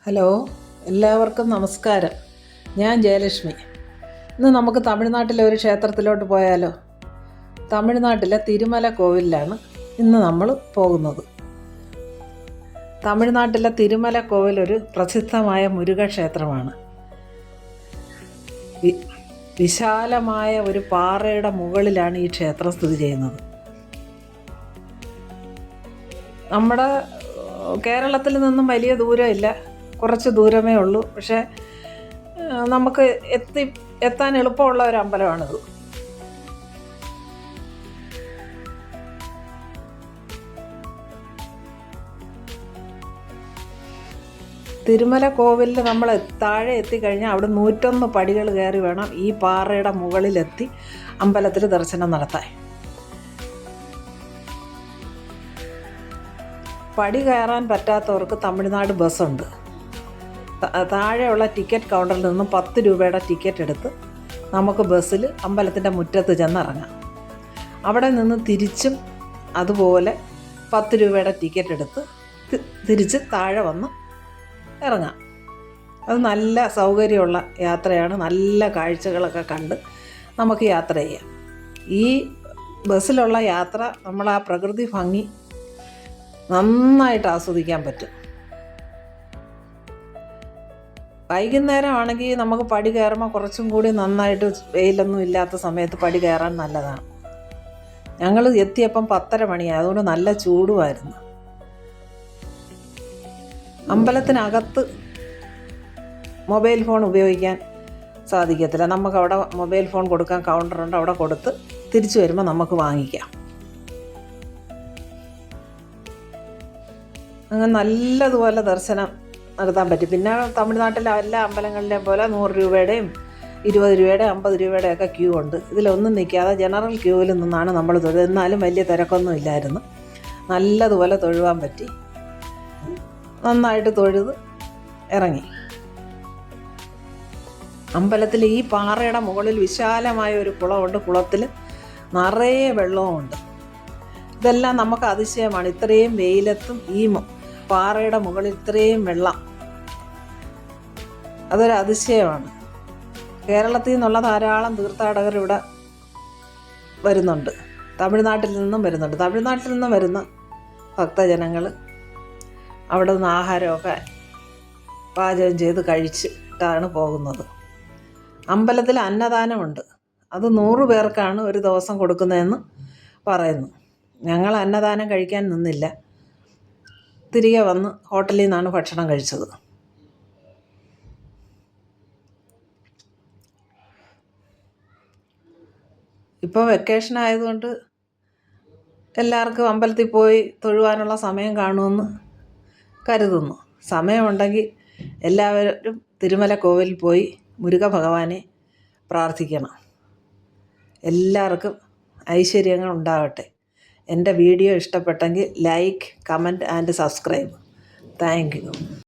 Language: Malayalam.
ഹലോ, എല്ലാവർക്കും നമസ്കാരം. ഞാൻ ജയലക്ഷ്മി. ഇന്ന് നമുക്ക് തമിഴ്നാട്ടിലെ ഒരു ക്ഷേത്രത്തിലോട്ട് പോയാലോ? തമിഴ്നാട്ടിലെ തിരുമല കോവിലാണ് ഇന്ന് നമ്മൾ പോകുന്നത്. തമിഴ്നാട്ടിലെ തിരുമല കോവിൽ ഒരു പ്രസിദ്ധമായ മുരുക ക്ഷേത്രമാണ്. വിശാലമായ ഒരു പാറയുടെ മുകളിലാണ് ഈ ക്ഷേത്രം സ്ഥിതി ചെയ്യുന്നത്. നമ്മുടെ കേരളത്തിൽ നിന്നും വലിയ ദൂരമില്ല, കുറച്ച് ദൂരമേ ഉള്ളൂ. പക്ഷേ നമുക്ക് എത്താൻ എളുപ്പമുള്ള ഒരു അമ്പലമാണിത്. തിരുമല കോവിലിൽ നമ്മൾ താഴെ എത്തിക്കഴിഞ്ഞാൽ അവിടെ 101 പടികൾ കയറി വേണം ഈ പാറയുടെ മുകളിലെത്തി അമ്പലത്തിൽ ദർശനം നടത്താൻ. പടി കയറാൻ പറ്റാത്തവർക്ക് തമിഴ്നാട് ബസ്സുണ്ട്. താഴെയുള്ള ടിക്കറ്റ് കൗണ്ടറിൽ നിന്നും 10 രൂപയുടെ ടിക്കറ്റ് എടുത്ത് നമുക്ക് ബസ്സിൽ അമ്പലത്തിൻ്റെ മുറ്റത്ത് ചെന്നിറങ്ങാം. അവിടെ നിന്ന് തിരിച്ചും അതുപോലെ 10 രൂപയുടെ ടിക്കറ്റ് എടുത്ത് തിരിച്ച് താഴെ വന്ന് ഇറങ്ങാം. അത് നല്ല സൗകര്യമുള്ള യാത്രയാണ്. നല്ല കാഴ്ചകളൊക്കെ കണ്ട് നമുക്ക് യാത്ര ചെയ്യാം. ഈ ബസ്സിലുള്ള യാത്ര നമ്മൾ ആ പ്രകൃതി ഭംഗി നന്നായിട്ട് ആസ്വദിക്കാൻ പറ്റും. വൈകുന്നേരം ആണെങ്കിൽ നമുക്ക് പടി കയറുമ്പോൾ കുറച്ചും കൂടി നന്നായിട്ട്, വെയിലൊന്നും ഇല്ലാത്ത സമയത്ത് പടി കയറാൻ നല്ലതാണ്. ഞങ്ങൾ എത്തിയപ്പം 10:30 മണിയായി, അതുകൊണ്ട് നല്ല ചൂടുമായിരുന്നു. അമ്പലത്തിനകത്ത് മൊബൈൽ ഫോൺ ഉപയോഗിക്കാൻ സാധിക്കത്തില്ല. നമുക്കവിടെ മൊബൈൽ ഫോൺ കൊടുക്കാൻ കൗണ്ടറുണ്ട്, അവിടെ കൊടുത്ത് തിരിച്ചു വരുമ്പോൾ നമുക്ക് വാങ്ങിക്കാം. അങ്ങനെ നല്ലതുപോലെ ദർശനം നടത്താൻ പറ്റും. പിന്നെ തമിഴ്നാട്ടിലെ എല്ലാ അമ്പലങ്ങളിലെയും പോലെ 100 രൂപയുടെയും 20 രൂപയുടെയും 50 രൂപയുടെയൊക്കെ ക്യൂ ഉണ്ട്. ഇതിലൊന്നും നിൽക്കാതെ ജനറൽ ക്യൂവിൽ നിന്നാണ് നമ്മൾ തൊഴുത്. എന്നാലും വലിയ തിരക്കൊന്നും ഇല്ലായിരുന്നു. നല്ലതുപോലെ തൊഴുവാൻ പറ്റി. നന്നായിട്ട് തൊഴുത് ഇറങ്ങി. അമ്പലത്തിൽ ഈ പാറയുടെ മുകളിൽ വിശാലമായ ഒരു കുളമുണ്ട്. കുളത്തിൽ നിറയെ വെള്ളവുമുണ്ട്. ഇതെല്ലാം നമുക്ക് അതിശയമാണ്. ഇത്രയും വെയിലത്തും ഈ പാറയുടെ മുകളിൽ ഇത്രയും വെള്ളം, അതൊരു അതിശയമാണ്. കേരളത്തിൽ നിന്നുള്ള ധാരാളം തീർത്ഥാടകർ ഇവിടെ വരുന്നുണ്ട്. തമിഴ്നാട്ടിൽ നിന്നും വരുന്നുണ്ട്. തമിഴ്നാട്ടിൽ നിന്നും വരുന്ന ഭക്തജനങ്ങൾ അവിടെ നിന്ന് ആഹാരമൊക്കെ പാചകം ചെയ്ത് കഴിച്ചിട്ടാണ് പോകുന്നത്. അമ്പലത്തിൽ അന്നദാനമുണ്ട്. അത് 100 പേർക്കാണ് ഒരു ദിവസം കൊടുക്കുന്നതെന്ന് പറയുന്നു. ഞങ്ങൾ അന്നദാനം കഴിക്കാൻ നിന്നില്ല. തിരികെ വന്ന് ഹോട്ടലിൽ നിന്നാണ് ഭക്ഷണം കഴിച്ചത്. ഇപ്പോൾ വെക്കേഷൻ ആയതുകൊണ്ട് എല്ലാവർക്കും അമ്പലത്തിൽ പോയി തൊഴുവാനുള്ള സമയം കാണുമെന്ന് കരുതുന്നു. സമയമുണ്ടെങ്കിൽ എല്ലാവരും തിരുമല കോവിലിൽ പോയി മുരുക ഭഗവാനെ പ്രാർത്ഥിക്കണം. എല്ലാവർക്കും ഐശ്വര്യങ്ങൾ ഉണ്ടാവട്ടെ. എൻ്റെ വീഡിയോ ഇഷ്ടപ്പെട്ടെങ്കിൽ like, comment and subscribe. Thank you.